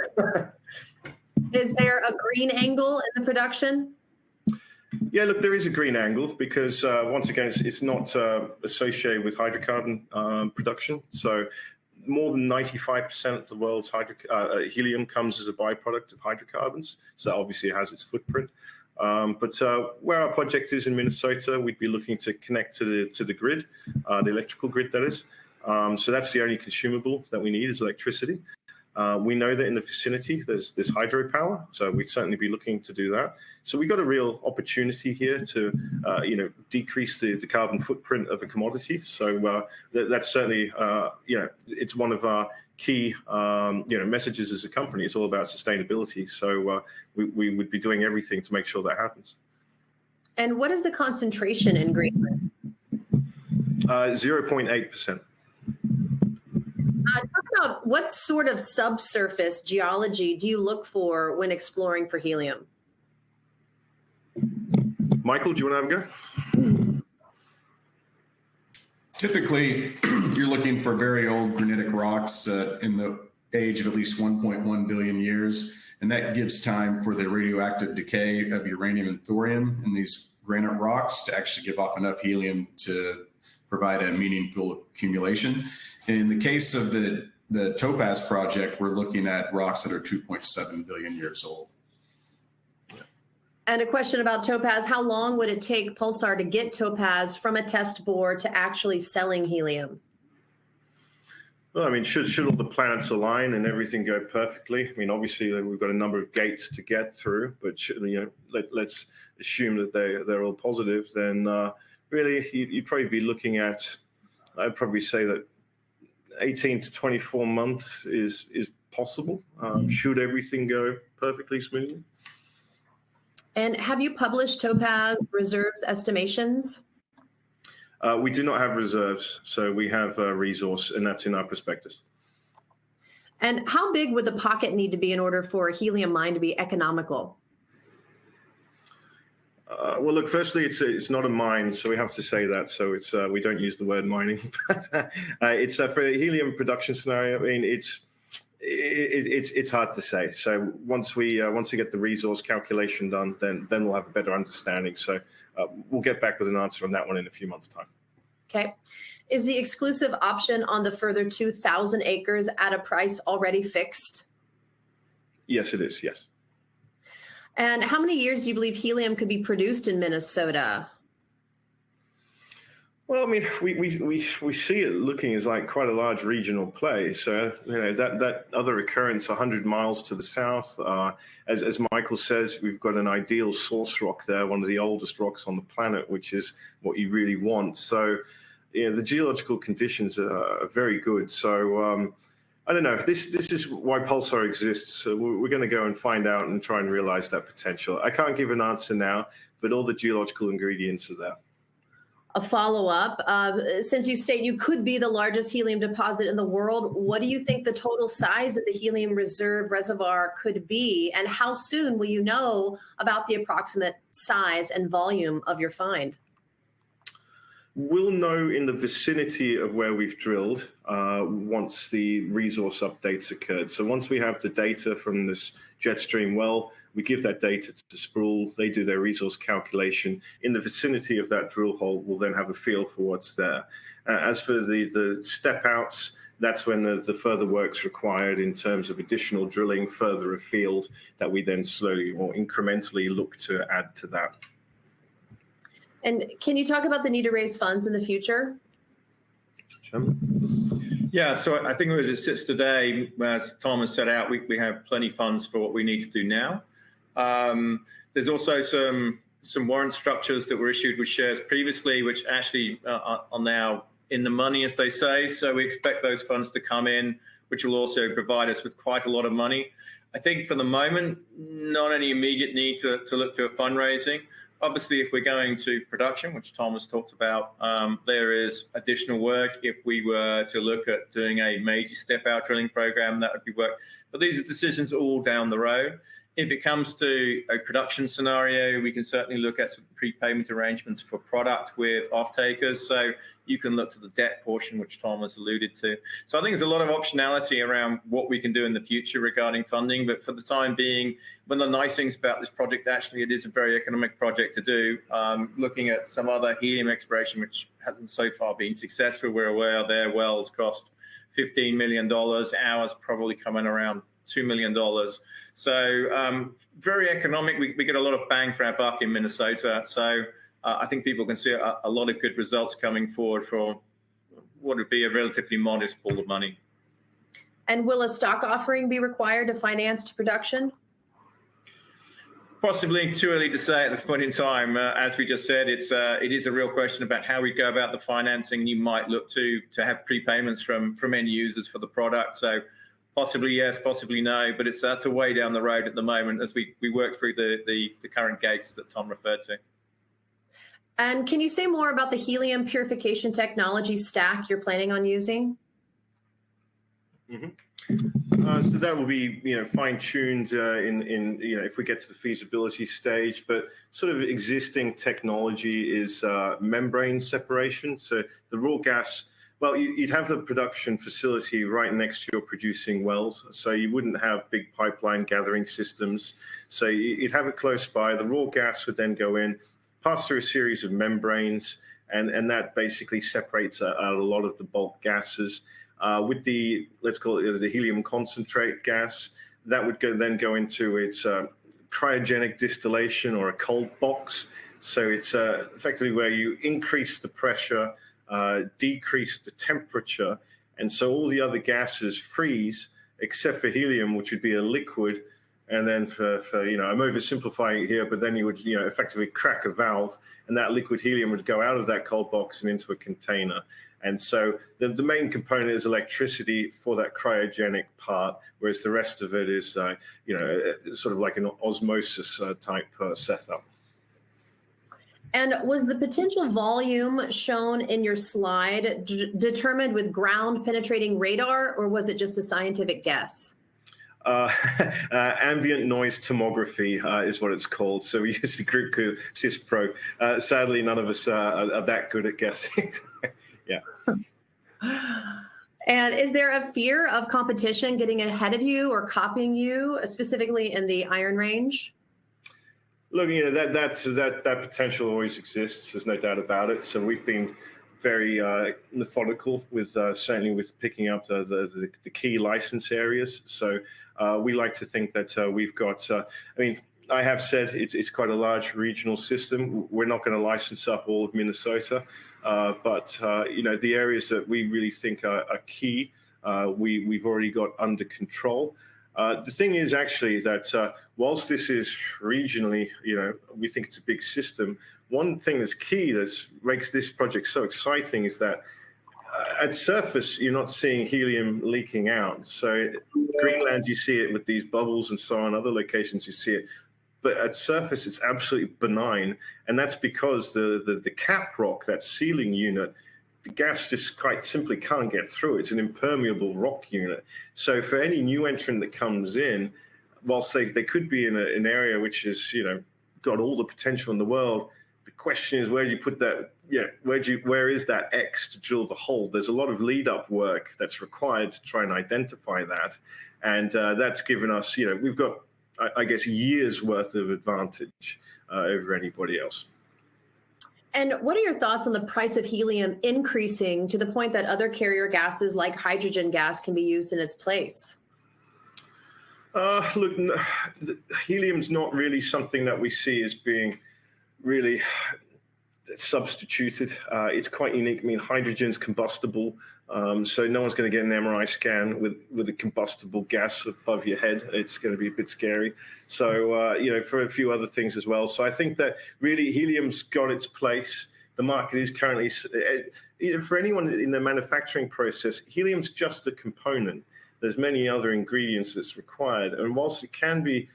Is there a green angle in the production? Yeah, look, there is a green angle because once again, it's not associated with hydrocarbon production. So more than 95% of the world's helium comes as a byproduct of hydrocarbons. So obviously it has its footprint. But where our project is in Minnesota, we'd be looking to connect to the grid, the electrical grid, that is. So that's the only consumable that we need is electricity. We know that in the vicinity there's hydropower, so we'd certainly be looking to do that. So we've got a real opportunity here to, decrease the carbon footprint of a commodity. So that's certainly, it's one of our key, messages as a company. It's all about sustainability. So we would be doing everything to make sure that happens. And what is the concentration in Greenland? 0.8%. Talk about what sort of subsurface geology do you look for when exploring for helium? Michael, do you want to have a go? Typically, you're looking for very old granitic rocks in the age of at least 1.1 billion years, and that gives time for the radioactive decay of uranium and thorium in these granite rocks to actually give off enough helium to provide a meaningful accumulation. In the case of the Topaz project, we're looking at rocks that are 2.7 billion years old. And a question about Topaz, how long would it take Pulsar to get Topaz from a test bore to actually selling helium? Well, I mean, should all the planets align and everything go perfectly? I mean, obviously we've got a number of gates to get through, but let's assume that they're all positive. Then really, you'd probably be looking at, I'd probably say that 18 to 24 months is possible. Should everything go perfectly smoothly. And have you published Topaz reserves estimations? We do not have reserves, so we have a resource, and that's in our prospectus. And how big would the pocket need to be in order for a helium mine to be economical? Well, look, firstly, it's not a mine, so we have to say that. So it's we don't use the word mining. It's for a helium production scenario. I mean, it's hard to say. So once we get the resource calculation done, then we'll have a better understanding. So we'll get back with an answer on that one in a few months' time. Okay. Is the exclusive option on the further 2,000 acres at a price already fixed? Yes, it is. Yes. And how many years do you believe helium could be produced in Minnesota? Well, I mean, we see it looking as like quite a large regional play. So, that other occurrence 100 miles to the south, as Michael says, we've got an ideal source rock there, one of the oldest rocks on the planet, which is what you really want. So, the geological conditions are very good. So, I don't know. This is why Pulsar exists. So we're going to go and find out and try and realize that potential. I can't give an answer now, but all the geological ingredients are there. A follow-up, since you state you could be the largest helium deposit in the world, what do you think the total size of the helium reservoir could be? And how soon will you know about the approximate size and volume of your find? We'll know in the vicinity of where we've drilled once the resource updates occurred. So once we have the data from this jet stream well, we give that data to Sproul. They do their resource calculation. In the vicinity of that drill hole, we'll then have a feel for what's there. As for the step outs, that's when the further work's required in terms of additional drilling further afield that we then slowly or incrementally look to add to that. And can you talk about the need to raise funds in the future? Yeah, so I think as it sits today, as Tom has set out, we have plenty of funds for what we need to do now. There's also some warrant structures that were issued with shares previously, which actually are now in the money, as they say. So we expect those funds to come in, which will also provide us with quite a lot of money. I think for the moment, not any immediate need to look to a fundraising. Obviously, if we're going to production, which Tom has talked about, there is additional work. If we were to look at doing a major step-out drilling program, that would be work. But these are decisions all down the road. If it comes to a production scenario, we can certainly look at some prepayment arrangements for product with off-takers. So you can look to the debt portion, which Tom has alluded to. So I think there's a lot of optionality around what we can do in the future regarding funding. But for the time being, one of the nice things about this project, actually, it is a very economic project to do. Looking at some other helium exploration, which hasn't so far been successful, we're aware their wells cost $15 million. Ours probably coming around $2 million. So very economic. We get a lot of bang for our buck in Minnesota. So I think people can see a lot of good results coming forward for what would be a relatively modest pool of money. And will a stock offering be required to finance to production? Possibly too early to say at this point in time. As we just said, it is a real question about how we go about the financing. You might look to have prepayments from end users for the product. So possibly yes, possibly no, but that's a way down the road at the moment as we work through the current gates that Tom referred to. And can you say more about the helium purification technology stack you're planning on using? Mm-hmm. So that will be, fine-tuned in if we get to the feasibility stage. But sort of existing technology is membrane separation. So the raw gas. Well, you'd have the production facility right next to your producing wells, so you wouldn't have big pipeline gathering systems. So you'd have it close by. The raw gas would then go in, pass through a series of membranes, and that basically separates out a lot of the bulk gases. With the, let's call it the helium concentrate gas, that would then go into its cryogenic distillation or a cold box. So it's effectively where you increase the pressure, decrease the temperature, and so all the other gases freeze except for helium, which would be a liquid. And then for I'm oversimplifying it here, but then you would effectively crack a valve, and that liquid helium would go out of that cold box and into a container. And so the main component is electricity for that cryogenic part, whereas the rest of it is sort of like an osmosis type setup. And was the potential volume shown in your slide determined with ground penetrating radar, or was it just a scientific guess? Ambient noise tomography is what it's called. So we use a group called CISPRO. Sadly, none of us are that good at guessing. Yeah. And is there a fear of competition getting ahead of you or copying you, specifically in the iron range? Look, that potential always exists. There's no doubt about it. So we've been very methodical with certainly with picking up the key license areas. So we like to think that we've got. I have said it's quite a large regional system. We're not going to license up all of Minnesota, but the areas that we really think are key, we've already got under control. The thing is actually that whilst this is regionally, we think it's a big system. One thing that's key that makes this project so exciting is that at surface, you're not seeing helium leaking out. So Greenland, you see it with these bubbles and so on. Other locations, you see it. But at surface, it's absolutely benign. And that's because the cap rock, that sealing unit, the gas just quite simply can't get through. It's an impermeable rock unit. So for any new entrant that comes in, whilst they could be in an area which is, got all the potential in the world, the question is, where do you put that? Yeah, where is that X to drill the hole? There's a lot of lead-up work that's required to try and identify that. And that's given us, we've got, I guess, years worth of advantage over anybody else. And what are your thoughts on the price of helium increasing to the point that other carrier gases like hydrogen gas can be used in its place? Look, helium's not really something that we see as being really substituted. It's quite unique. I mean, hydrogen's combustible, so no one's going to get an MRI scan with a combustible gas above your head. It's going to be a bit scary. So, for a few other things as well. So I think that really helium's got its place. The market is currently, for anyone in the manufacturing process, helium's just a component. There's many other ingredients that's required. And whilst it can be,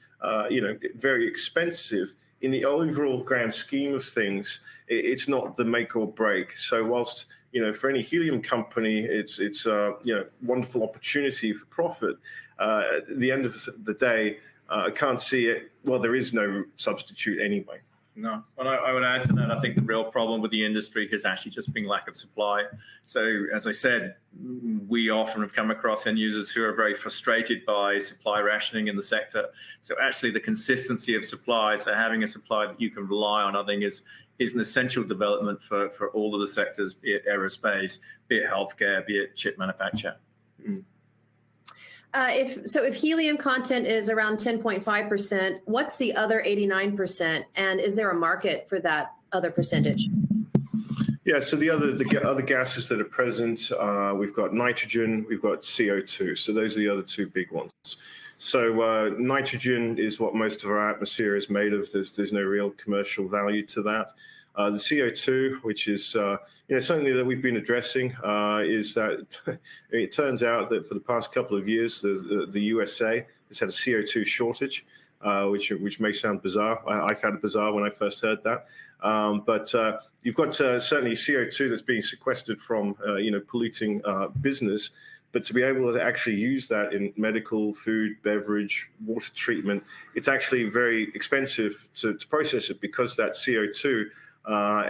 very expensive, in the overall grand scheme of things, it's not the make or break. So whilst, for any helium company, it's a wonderful opportunity for profit, at the end of the day, I can't see it. Well, there is no substitute anyway. No, but I would add to that, I think the real problem with the industry has actually just been lack of supply. So as I said, we often have come across end users who are very frustrated by supply rationing in the sector. So actually the consistency of supply, so having a supply that you can rely on, I think is an essential development for all of the sectors, be it aerospace, be it healthcare, be it chip manufacture. Mm. If helium content is around 10.5%, what's the other 89%? And is there a market for that other percentage? Yeah, so the other gases that are present, we've got nitrogen, we've got CO2. So those are the other two big ones. So nitrogen is what most of our atmosphere is made of. There's no real commercial value to that. The CO2, which is something that we've been addressing, is that it turns out that for the past couple of years, the USA has had a CO2 shortage, which may sound bizarre. I found it bizarre when I first heard that. But you've got certainly CO2 that's being sequestered from polluting business. But to be able to actually use that in medical, food, beverage, water treatment, it's actually very expensive to process it, because that CO2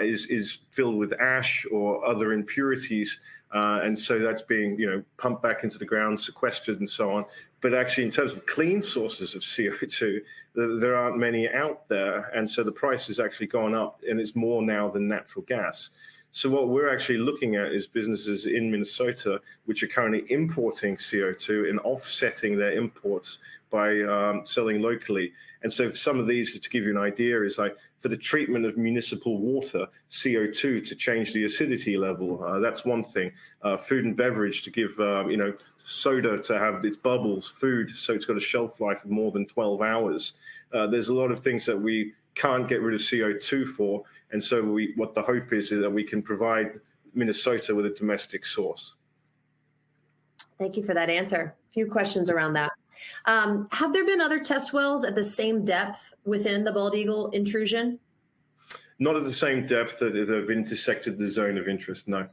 is filled with ash or other impurities, and so that's being pumped back into the ground, sequestered, and so on. But actually, in terms of clean sources of CO2, there aren't many out there, and so the price has actually gone up, and it's more now than natural gas. So what we're actually looking at is businesses in Minnesota which are currently importing CO2 and offsetting their imports by selling locally. And so for some of these, to give you an idea, is like for the treatment of municipal water, CO2 to change the acidity level. That's one thing. Food and beverage, to give soda to have its bubbles, food so it's got a shelf life of more than 12 hours. There's a lot of things that we can't get rid of CO2 for. And so what the hope is that we can provide Minnesota with a domestic source. Thank you for that answer. A few questions around that. Have there been other test wells at the same depth within the Bald Eagle intrusion? Not at the same depth that have intersected the zone of interest, no.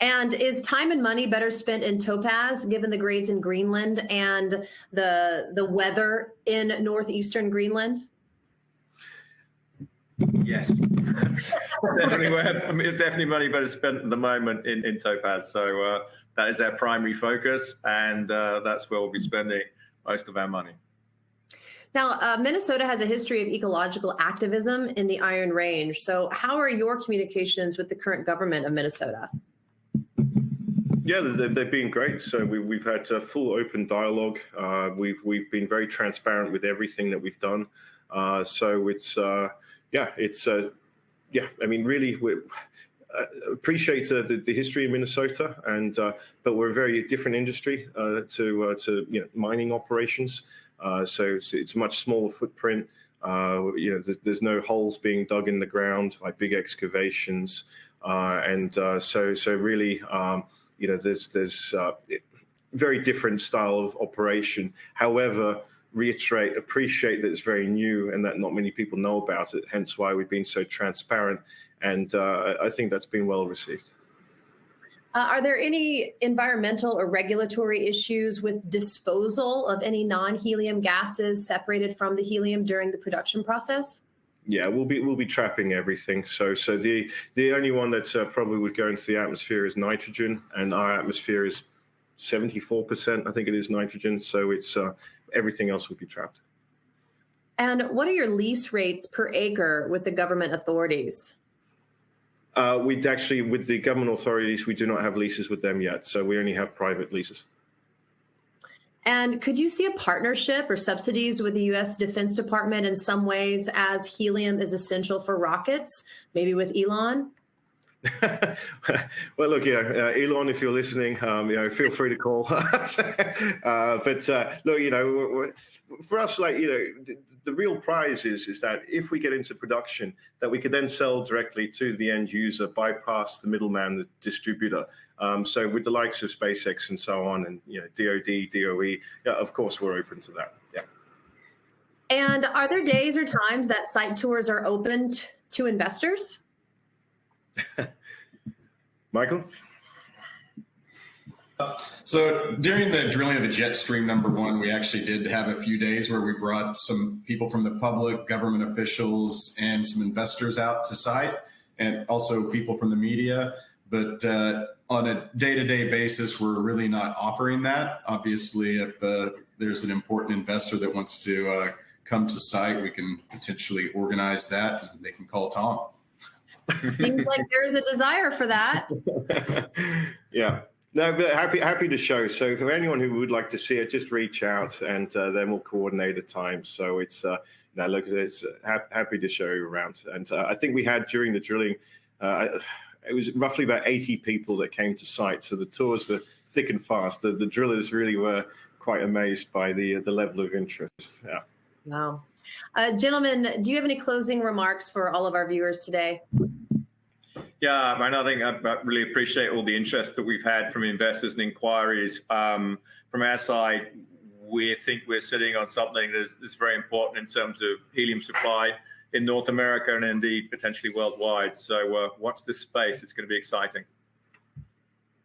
And is time and money better spent in Topaz, given the grades in Greenland and the weather in northeastern Greenland? Yes, that's definitely money better spent at the moment in Topaz. So that is our primary focus, and that's where we'll be spending most of our money. Now, Minnesota has a history of ecological activism in the Iron Range. So how are your communications with the current government of Minnesota? Yeah, they've been great. So we've had full open dialogue. We've been very transparent with everything that we've done. So it's I mean, really, we appreciate the history of Minnesota, and but we're a very different industry to mining operations. So it's a much smaller footprint. There's no holes being dug in the ground like big excavations, so really, there's very different style of operation. However, appreciate that it's very new and that not many people know about it, hence why we've been so transparent, and I think that's been well received. Are there any environmental or regulatory issues with disposal of any non-helium gases separated from the helium during the production process? Yeah, we'll be trapping everything. So the only one that probably would go into the atmosphere is nitrogen, and our atmosphere is 74%, I think it is, nitrogen. So it's everything else would be trapped. And what are your lease rates per acre with the government authorities? We'd actually, with the government authorities, we do not have leases with them yet. So we only have private leases. And could you see a partnership or subsidies with the U.S. Defense Department in some ways, as helium is essential for rockets, maybe with Elon? Well, look, Elon, if you're listening, feel free to call. But look, for us, the real prize is that if we get into production, that we could then sell directly to the end user, bypass the middleman, the distributor. So with the likes of SpaceX and so on, and DoD, DOE, of course, we're open to that. Yeah. And are there days or times that site tours are open to investors? Michael? So during the drilling of the jet stream #1, we actually did have a few days where we brought some people from the public, government officials, and some investors out to site, and also people from the media. But on a day-to-day basis, we're really not offering that. Obviously, if there's an important investor that wants to come to site, we can potentially organize that, and they can call Tom. Seems like there's a desire for that. Yeah. No, but happy to show. So for anyone who would like to see it, just reach out, and then we'll coordinate a time. So it's happy to show you around. And I think we had during the drilling, it was roughly about 80 people that came to site. So the tours were thick and fast. The drillers really were quite amazed by the level of interest. Yeah. Wow. Gentlemen, do you have any closing remarks for all of our viewers today? Yeah, and I think I really appreciate all the interest that we've had from investors and inquiries. From our side, we think we're sitting on something that's very important in terms of helium supply in North America and indeed potentially worldwide. So watch this space. It's going to be exciting.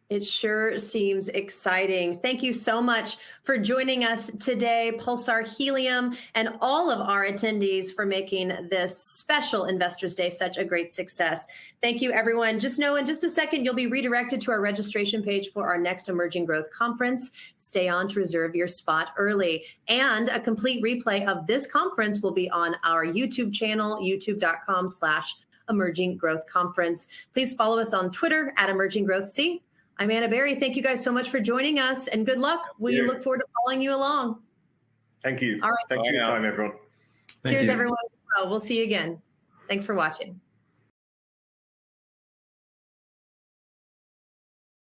It sure seems exciting. Thank you so much for joining us today, Pulsar Helium, and all of our attendees for making this special Investors Day such a great success. Thank you, everyone. Just know in just a second, you'll be redirected to our registration page for our next Emerging Growth Conference. Stay on to reserve your spot early. And a complete replay of this conference will be on our YouTube channel, youtube.com/Emerging Growth Conference. Please follow us on Twitter @EmergingGrowthC. I'm Anna Berry. Thank you guys so much for joining us, and good luck. We look forward to following you along. Thank you. All right. Thanks for your time, everyone. Cheers, everyone. We'll see you again. Thanks for watching.